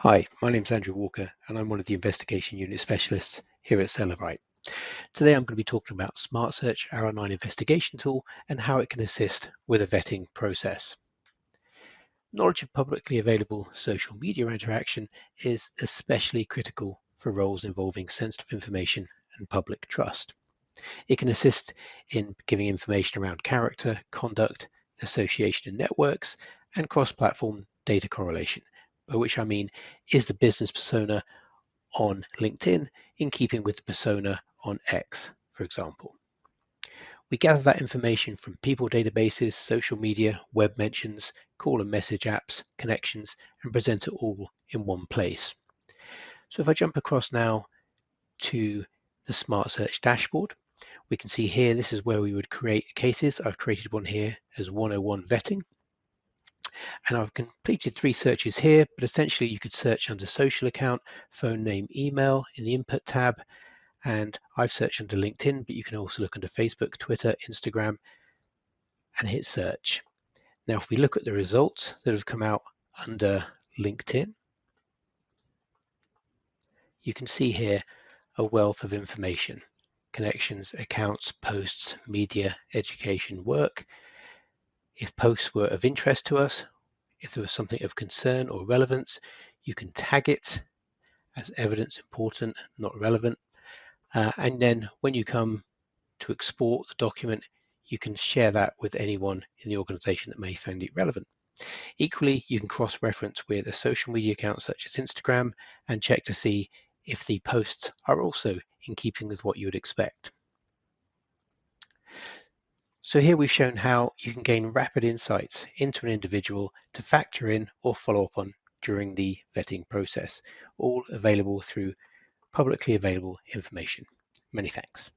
Hi, my name's Andrew Walker and I'm one of the investigation unit specialists here at Cellebrite. Today I'm going to be talking about Smart Search, our online investigation tool, and how it can assist with a vetting process. Knowledge of publicly available social media interaction is especially critical for roles involving sensitive information and public trust. It can assist in giving information around character, conduct, association and networks, and cross-platform data correlation, by which I mean, is the business persona on LinkedIn in keeping with the persona on X, for example. We gather that information from people databases, social media, web mentions, call and message apps, connections, and present it all in one place. So if I jump across now to the Smart Search dashboard, we can see here, this is where we would create cases. I've created one here as 101 vetting. And I've completed 3 searches here, but essentially you could search under social account, phone name, email in the input tab. And I've searched under LinkedIn, but you can also look under Facebook, Twitter, Instagram, and hit search. Now, if we look at the results that have come out under LinkedIn, you can see here a wealth of information: connections, accounts, posts, media, education, work. If posts were of interest to us, if there was something of concern or relevance, you can tag it as evidence important, not relevant. And then when you come to export the document, you can share that with anyone in the organization that may find it relevant. Equally, you can cross-reference with a social media account such as Instagram and check to see if the posts are also in keeping with what you would expect. So here we've shown how you can gain rapid insights into an individual to factor in or follow up on during the vetting process, all available through publicly available information. Many thanks.